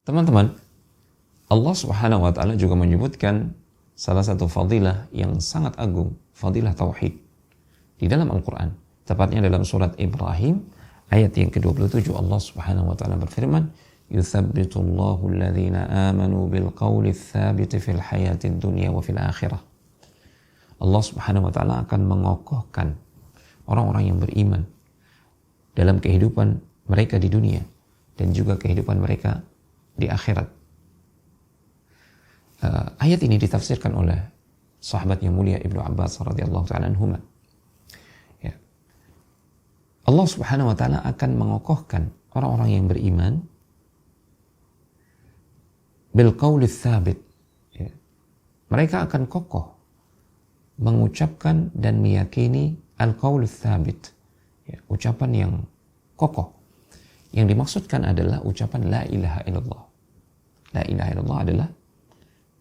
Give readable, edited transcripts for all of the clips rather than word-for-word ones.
Teman-teman, Allah Subhanahu wa taala juga menyebutkan salah satu fadilah yang sangat agung, fadilah tauhid di dalam Al-Qur'an. Tepatnya dalam surat Ibrahim ayat yang ke-27, Allah Subhanahu wa taala berfirman, "Yuthabbitullahu alladhina amanu bil qawli tsabiti fil hayatid dunya wa fil akhirah." Allah Subhanahu wa taala akan mengokohkan orang-orang yang beriman dalam kehidupan mereka di dunia dan juga kehidupan mereka di akhirat. Ayat ini ditafsirkan oleh sahabat yang mulia Ibnu Abbas radhiyallahu ta'ala anhuma. Ya. Allah Subhanahu wa taala akan mengokohkan orang-orang yang beriman bil qauli tsabit. Ya. Mereka akan kokoh mengucapkan dan meyakini al-qaul tsabit. Ya, ucapan yang kokoh. Yang dimaksudkan adalah ucapan la ilaha illallah. La ilaha illallah adalah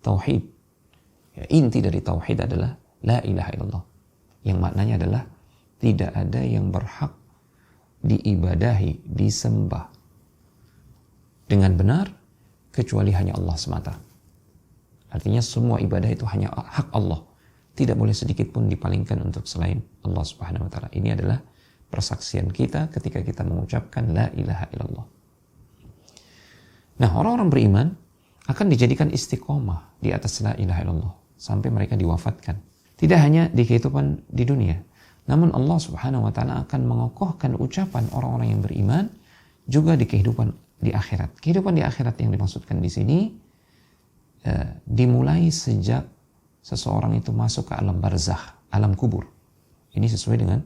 tauhid. Ya, inti dari tauhid adalah la ilaha illallah. Yang maknanya adalah tidak ada yang berhak diibadahi, disembah dengan benar kecuali hanya Allah semata. Artinya semua ibadah itu hanya hak Allah. Tidak boleh sedikit pun dipalingkan untuk selain Allah Subhanahu wa taala. Ini adalah persaksian kita ketika kita mengucapkan la ilaha illallah. Nah, orang-orang beriman akan dijadikan istiqomah di atas la ilaha illallah sampai mereka diwafatkan. Tidak hanya di kehidupan di dunia, namun Allah Subhanahu wa taala akan mengokohkan ucapan orang-orang yang beriman juga di kehidupan di akhirat. Kehidupan di akhirat yang dimaksudkan di sini dimulai sejak seseorang itu masuk ke alam barzakh, alam kubur. Ini sesuai dengan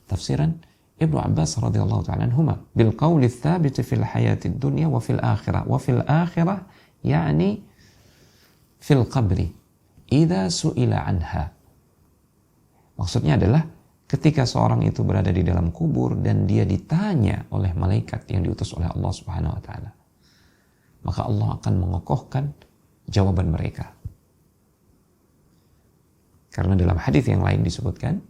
tafsiran Ibnu Abbas radhiyallahu ta'ala anhuma, bil qawli tsabit fil hayatid dunya wa fil akhirah. Wa fil akhirah yakni fil qabri idza su'ila anha. Maksudnya adalah ketika seorang itu berada di dalam kubur dan dia ditanya oleh malaikat yang diutus oleh Allah Subhanahu wa taala, maka Allah akan mengokohkan jawaban mereka. Karena dalam hadis yang lain disebutkan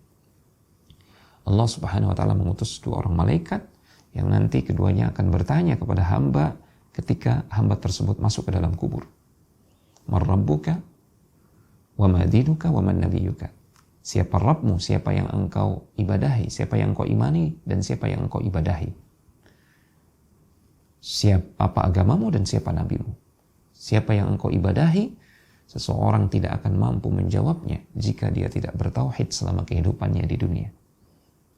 Allah Subhanahu wa taala mengutus dua orang malaikat yang nanti keduanya akan bertanya kepada hamba ketika hamba tersebut masuk ke dalam kubur. Man rabbuka wa ma dinuka wa man nabiyyuka. Siapa Rabbmu, siapa yang engkau ibadahi, siapa yang engkau imani dan siapa yang engkau ibadahi. Siapa apa agamamu dan siapa nabimu. Siapa yang engkau ibadahi, seseorang tidak akan mampu menjawabnya jika dia tidak bertauhid selama kehidupannya di dunia.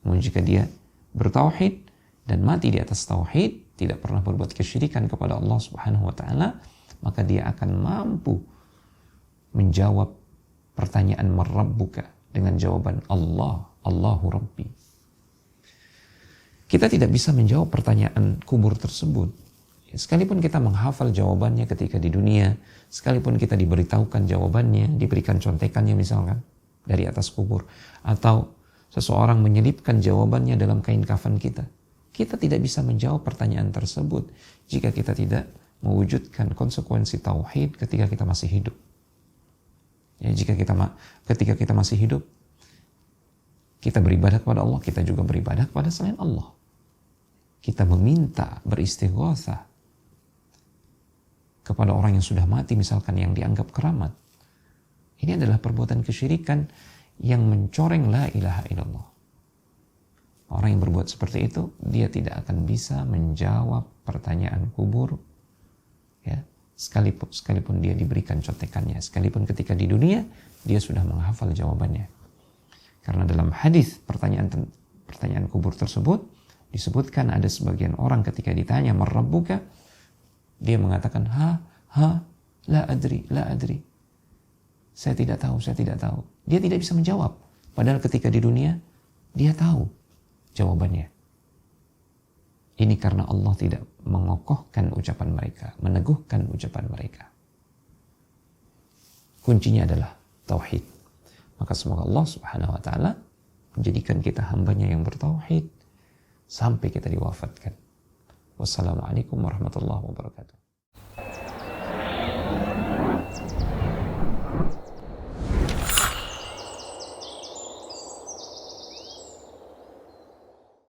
Namun jika dia bertauhid dan mati di atas tauhid, tidak pernah berbuat kesyirikan kepada Allah Subhanahu wa taala, maka dia akan mampu menjawab pertanyaan marrabbuka dengan jawaban Allah, Allahu Rabbi. Kita tidak bisa menjawab pertanyaan kubur tersebut. Sekalipun kita menghafal jawabannya ketika di dunia, sekalipun kita diberitahukan jawabannya, diberikan contekannya misalkan dari atas kubur, atau seseorang menyelipkan jawabannya dalam kain kafan kita, kita tidak bisa menjawab pertanyaan tersebut jika kita tidak mewujudkan konsekuensi tauhid ketika kita masih hidup. Ya, ketika kita masih hidup, kita beribadah kepada Allah, kita juga beribadah kepada selain Allah. Kita meminta, beristighatsah kepada orang yang sudah mati misalkan, yang dianggap keramat. Ini adalah perbuatan kesyirikan yang mencoreng la ilaha illallah. Orang yang berbuat seperti itu, dia tidak akan bisa menjawab pertanyaan kubur, ya, sekalipun dia diberikan contekannya, sekalipun ketika di dunia dia sudah menghafal jawabannya. Karena dalam hadis pertanyaan kubur tersebut disebutkan ada sebagian orang ketika ditanya marrabbuka, dia mengatakan la adri. Saya tidak tahu. Dia tidak bisa menjawab. Padahal ketika di dunia dia tahu jawabannya. Ini karena Allah tidak mengokohkan ucapan mereka, meneguhkan ucapan mereka. Kuncinya adalah tauhid. Maka semoga Allah Subhanahu wa taala menjadikan kita hambanya yang bertauhid sampai kita diwafatkan. Wassalamualaikum warahmatullahi wabarakatuh.